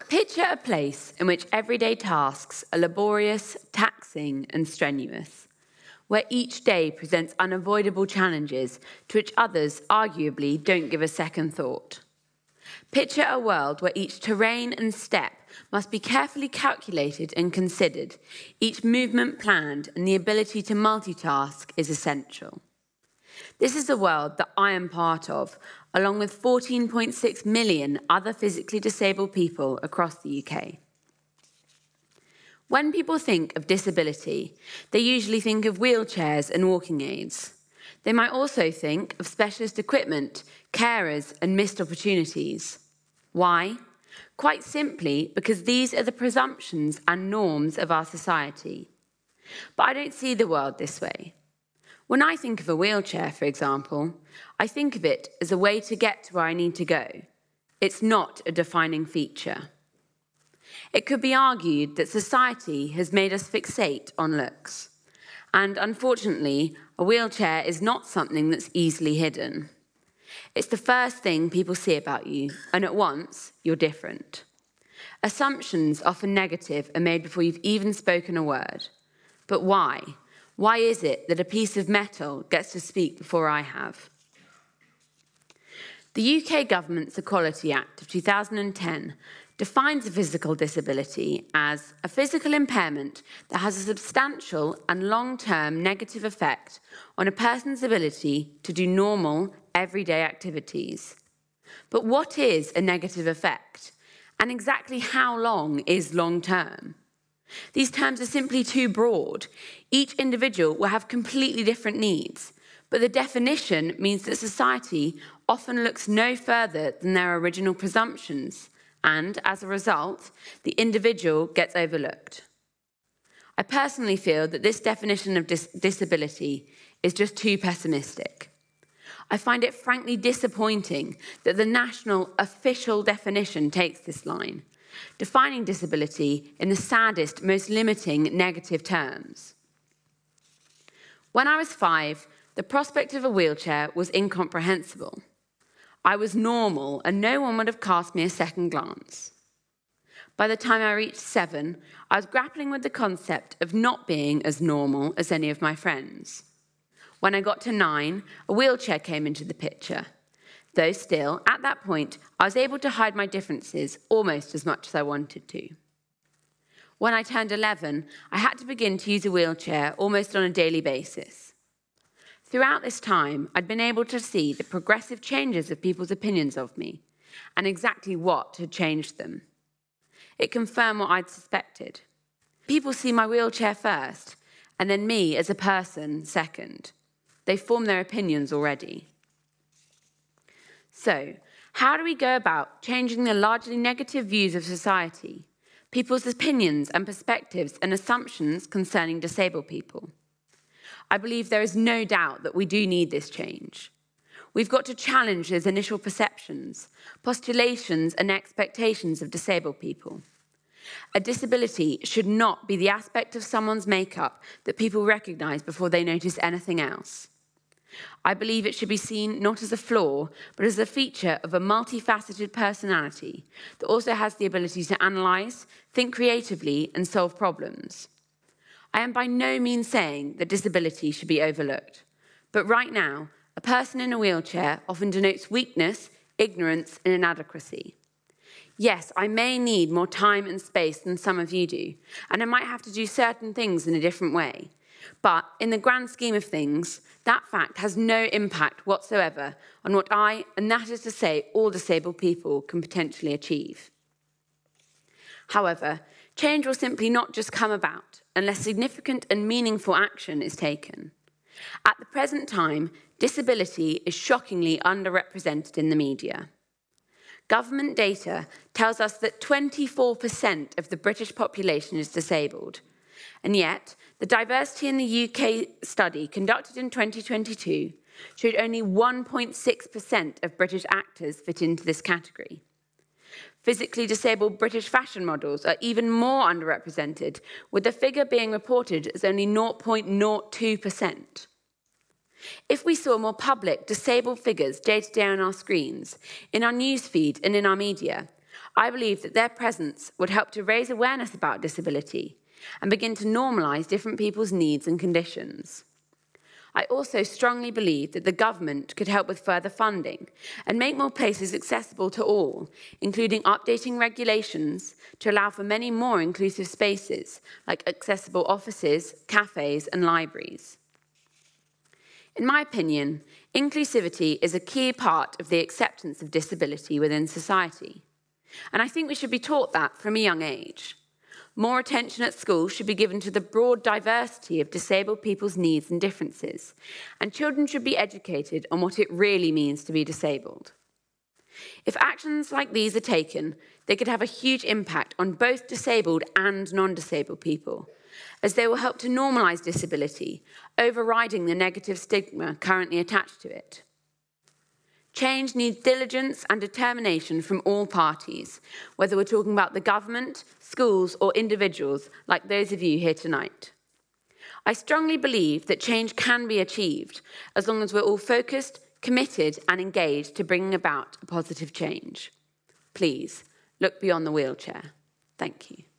Picture a place in which everyday tasks are laborious, taxing, and strenuous, where each day presents unavoidable challenges to which others arguably don't give a second thought. Picture a world where each terrain and step must be carefully calculated and considered, each movement planned, and the ability to multitask is essential. This is a world that I am part of, along with 14.6 million other physically disabled people across the UK. When people think of disability, they usually think of wheelchairs and walking aids. They might also think of specialist equipment, carers, and missed opportunities. Why? Quite simply because these are the presumptions and norms of our society. But I don't see the world this way. When I think of a wheelchair, for example, I think of it as a way to get to where I need to go. It's not a defining feature. It could be argued that society has made us fixate on looks. And unfortunately, a wheelchair is not something that's easily hidden. It's the first thing people see about you, and at once, you're different. Assumptions, often negative, are made before you've even spoken a word. But why? Why is it that a piece of metal gets to speak before I have? The UK government's Equality Act of 2010 defines a physical disability as a physical impairment that has a substantial and long-term negative effect on a person's ability to do normal, everyday activities. But what is a negative effect? And exactly how long is long-term? These terms are simply too broad. Each individual will have completely different needs, but the definition means that society often looks no further than their original presumptions, and as a result, the individual gets overlooked. I personally feel that this definition of disability is just too pessimistic. I find it frankly disappointing that the national official definition takes this line, defining disability in the saddest, most limiting negative terms. When I was 5, the prospect of a wheelchair was incomprehensible. I was normal and no one would have cast me a second glance. By the time I reached 7, I was grappling with the concept of not being as normal as any of my friends. When I got to 9, a wheelchair came into the picture. Though still, at that point, I was able to hide my differences almost as much as I wanted to. When I turned 11, I had to begin to use a wheelchair almost on a daily basis. Throughout this time, I'd been able to see the progressive changes of people's opinions of me and exactly what had changed them. It confirmed what I'd suspected. People see my wheelchair first, and then me as a person second. They form their opinions already. So, how do we go about changing the largely negative views of society, people's opinions and perspectives and assumptions concerning disabled people? I believe there is no doubt that we do need this change. We've got to challenge those initial perceptions, postulations and expectations of disabled people. A disability should not be the aspect of someone's makeup that people recognise before they notice anything else. I believe it should be seen not as a flaw, but as a feature of a multifaceted personality that also has the ability to analyse, think creatively and solve problems. I am by no means saying that disability should be overlooked, but right now, a person in a wheelchair often denotes weakness, ignorance and inadequacy. Yes, I may need more time and space than some of you do, and I might have to do certain things in a different way. But in the grand scheme of things, that fact has no impact whatsoever on what I, and that is to say all disabled people, can potentially achieve. However, change will simply not just come about unless significant and meaningful action is taken. At the present time, disability is shockingly underrepresented in the media. Government data tells us that 24% of the British population is disabled, and yet the diversity in the UK study conducted in 2022 showed only 1.6% of British actors fit into this category. Physically disabled British fashion models are even more underrepresented, with the figure being reported as only 0.02%. If we saw more public disabled figures day to day on our screens, in our newsfeed and in our media, I believe that their presence would help to raise awareness about disability and begin to normalise different people's needs and conditions. I also strongly believe that the government could help with further funding and make more places accessible to all, including updating regulations to allow for many more inclusive spaces, like accessible offices, cafes, and libraries. In my opinion, inclusivity is a key part of the acceptance of disability within society. And I think we should be taught that from a young age. More attention at school should be given to the broad diversity of disabled people's needs and differences, and children should be educated on what it really means to be disabled. If actions like these are taken, they could have a huge impact on both disabled and non-disabled people, as they will help to normalise disability, overriding the negative stigma currently attached to it. Change needs diligence and determination from all parties, whether we're talking about the government, schools, or individuals like those of you here tonight. I strongly believe that change can be achieved as long as we're all focused, committed, and engaged to bringing about a positive change. Please, look beyond the wheelchair. Thank you.